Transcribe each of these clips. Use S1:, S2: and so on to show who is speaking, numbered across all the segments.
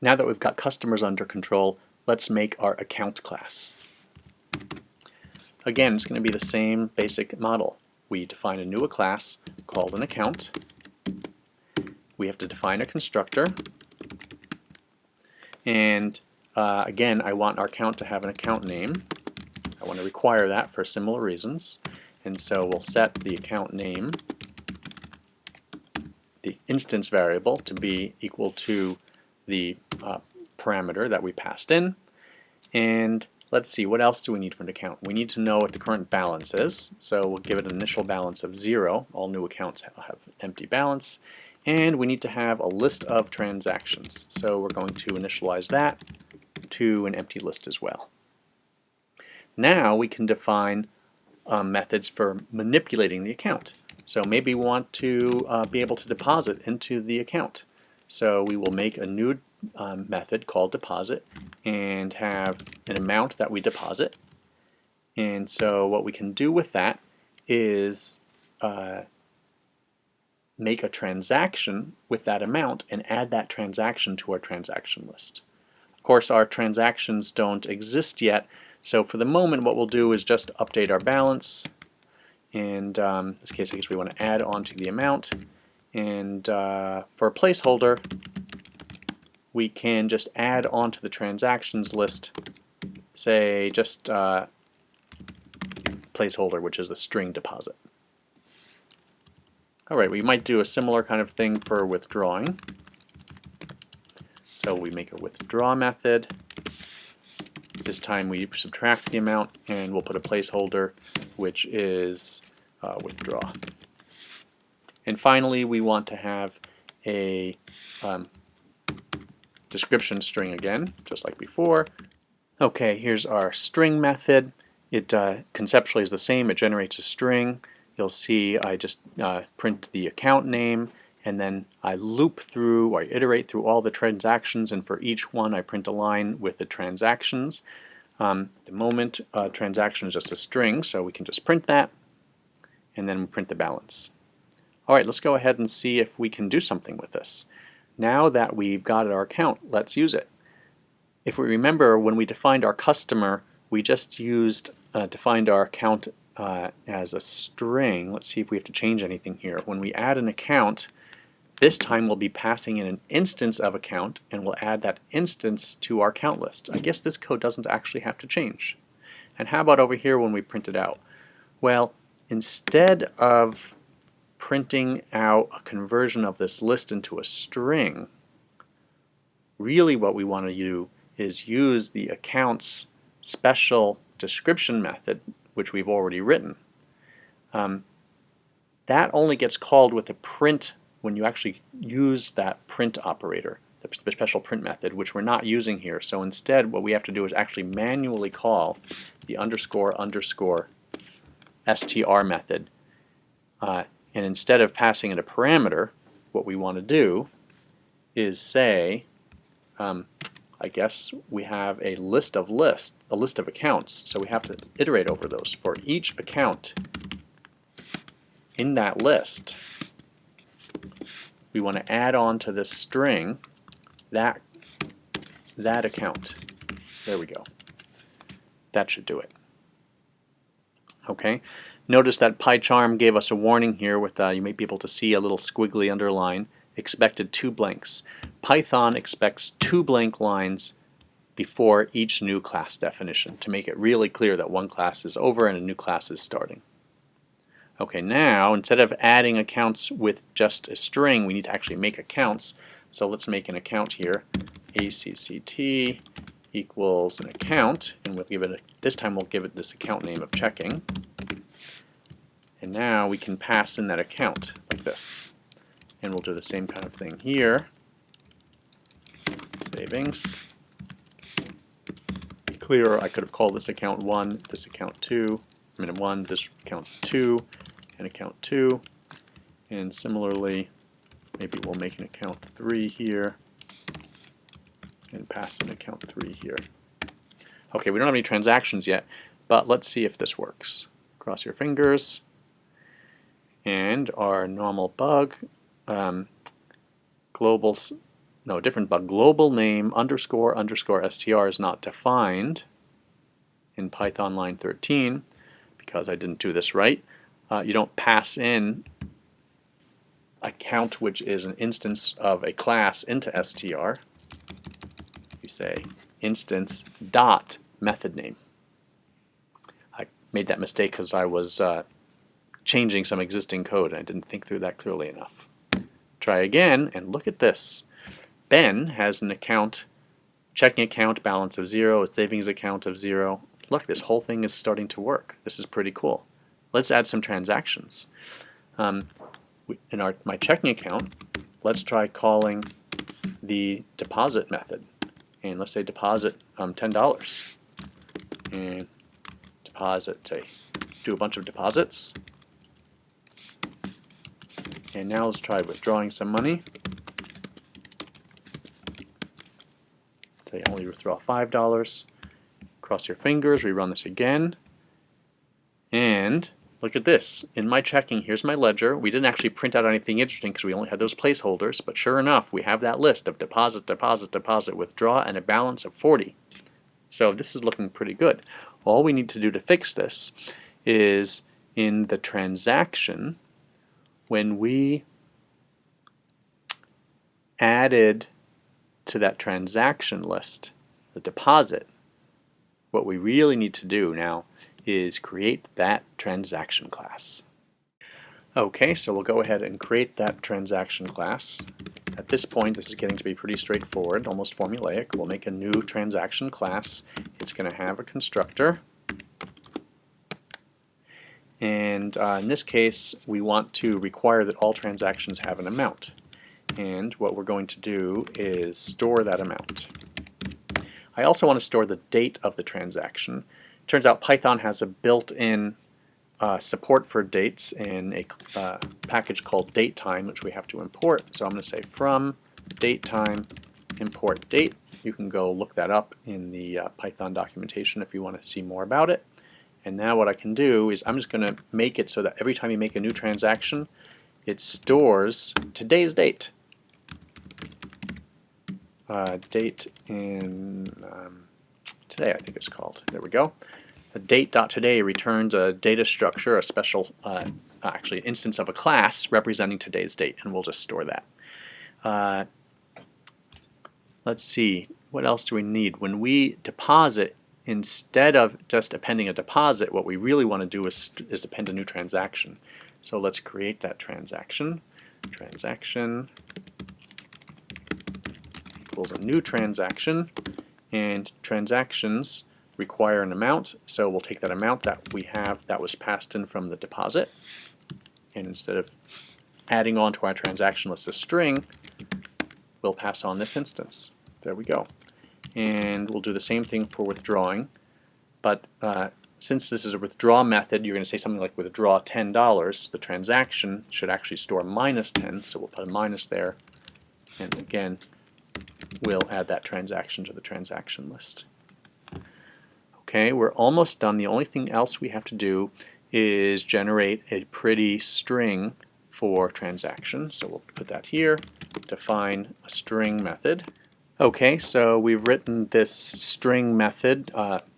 S1: Now that we've got customers under control, let's make our account class. Again, it's going to be the same basic model. We define a new class called an account. We have to define a constructor. And again, I want our account to have an account name. I want to require that for similar reasons. And so we'll set the account name, the instance variable, to be equal to the parameter that we passed in. And let's see, what else do we need for an account? We need to know what the current balance is. So we'll give it an initial balance of 0. All new accounts have empty balance. And we need to have a list of transactions. So we're going to initialize that to an empty list as well. Now we can define methods for manipulating the account. So maybe we want to be able to deposit into the account. So we will make a new method called deposit and have an amount that we deposit. And so what we can do with that is make a transaction with that amount and add that transaction to our transaction list. Of course, our transactions don't exist yet, so for the moment what we'll do is just update our balance, and in this case I guess we want to add on to the amount, and for a placeholder we can just add on to the transactions list, say just placeholder, which is a string deposit. Alright, we might do a similar kind of thing for withdrawing. So we make a withdraw method. This time we subtract the amount and we'll put a placeholder which is withdraw. And finally we want to have a description string again, just like before. Okay, here's our string method. It conceptually is the same. It generates a string. You'll see I just print the account name, and then I loop through, or I iterate through all the transactions, and for each one I print a line with the transactions. At the moment, transaction is just a string, so we can just print that, and then we print the balance. Alright, let's go ahead and see if we can do something with this. Now that we've got our account, let's use it. If we remember, when we defined our customer, we just defined our account as a string. Let's see if we have to change anything here. When we add an account, this time we'll be passing in an instance of account, and we'll add that instance to our account list. I guess this code doesn't actually have to change. And how about over here when we print it out? Well, instead of printing out a conversion of this list into a string, really what we want to do is use the account's special description method, which we've already written. That only gets called with a print when you actually use that print operator, the special print method, which we're not using here. So instead what we have to do is actually manually call the underscore underscore str method. And instead of passing in a parameter, what we want to do is say, I guess we have a list of accounts, so we have to iterate over those. For each account in that list, we want to add on to this string that account. There we go. That should do it. Okay. Notice that PyCharm gave us a warning here with you may be able to see a little squiggly underline. Expected 2 blanks. Python expects 2 blank lines before each new class definition to make it really clear that one class is over and a new class is starting. Okay, now instead of adding accounts with just a string, we need to actually make accounts. So let's make an account here. ACCT equals an account, and we'll give it this time we'll give it this account name of checking. And now we can pass in that account like this. And we'll do the same kind of thing here. Savings. Be clear, I could have called this account 1, this account 2, minute 1, this account 2, and account 2. And similarly, maybe we'll make an account 3 here and pass in account 3 here. Okay, we don't have any transactions yet, but let's see if this works. Cross your fingers. And our normal bug, global no, different bug. Global name underscore underscore str is not defined in Python line 13 because I didn't do this right. You don't pass in a count which is an instance of a class into str. You say instance dot method name. I made that mistake because I was changing some existing code and I didn't think through that clearly enough. Try again and look at this. Ben has an account, checking account balance of 0, a savings account of 0. Look, this whole thing is starting to work. This is pretty cool. Let's add some transactions. In my checking account, let's try calling the deposit method. And let's say deposit $10. And deposit, say, do a bunch of deposits. And now let's try withdrawing some money. Say only withdraw $5. Cross your fingers, rerun this again. And look at this. In my checking, here's my ledger. We didn't actually print out anything interesting because we only had those placeholders, but sure enough, we have that list of deposit, deposit, deposit, withdraw, and a balance of 40. So this is looking pretty good. All we need to do to fix this is in the transaction, when we added to that transaction list the deposit, what we really need to do now is create that transaction class. Okay, so we'll go ahead and create that transaction class. At this point, this is getting to be pretty straightforward, almost formulaic. We'll make a new transaction class. It's going to have a constructor. And in this case, we want to require that all transactions have an amount. And what we're going to do is store that amount. I also want to store the date of the transaction. Turns out Python has a built-in support for dates in a package called datetime, which we have to import. So I'm going to say from datetime import date. You can go look that up in the Python documentation if you want to see more about it. And now what I can do is I'm just going to make it so that every time you make a new transaction, it stores today's date. Date in today, I think it's called. There we go. A date.today returns a data structure, a special, actually, instance of a class representing today's date, and we'll just store that. Let's see, what else do we need? When we deposit, instead of just appending a deposit, what we really want to do is append a new transaction. So let's create that transaction. Transaction equals a new transaction, and transactions require an amount, so we'll take that amount that we have that was passed in from the deposit, and instead of adding on to our transaction list a string, we'll pass on this instance. There we go. And we'll do the same thing for withdrawing, but since this is a withdraw method, you're going to say something like withdraw $10. The transaction should actually store -10, so we'll put a minus there, and again, we'll add that transaction to the transaction list. Okay, we're almost done. The only thing else we have to do is generate a pretty string for transaction. So we'll put that here, define a string method. Okay, so we've written this string method,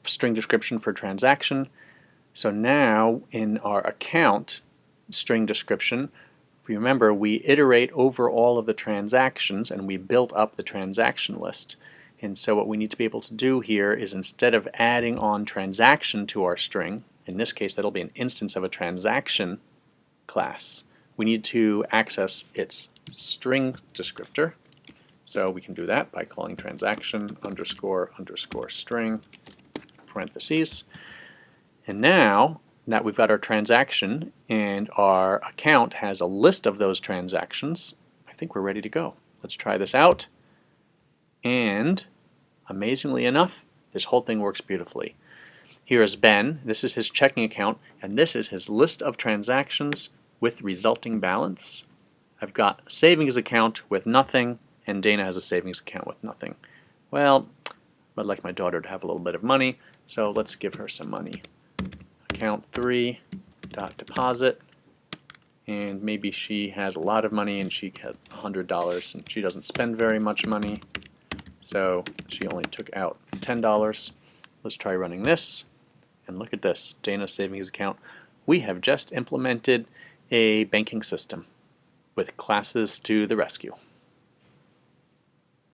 S1: string description for transaction. So now in our account string description, if you remember, we iterate over all of the transactions and we built up the transaction list. And so what we need to be able to do here is instead of adding on transaction to our string, in this case that'll be an instance of a transaction class, we need to access its string descriptor. So we can do that by calling transaction underscore underscore string parentheses. And now that we've got our transaction and our account has a list of those transactions, I think we're ready to go. Let's try this out. And amazingly enough, this whole thing works beautifully. Here is Ben. This is his checking account, and this is his list of transactions with resulting balance. I've got a savings account with nothing, and Dana has a savings account with nothing. Well, I'd like my daughter to have a little bit of money, so let's give her some money. Account 3.deposit, and maybe she has a lot of money and she had $100 and she doesn't spend very much money, so she only took out $10. Let's try running this, and look at this, Dana's savings account. We have just implemented a banking system with classes to the rescue.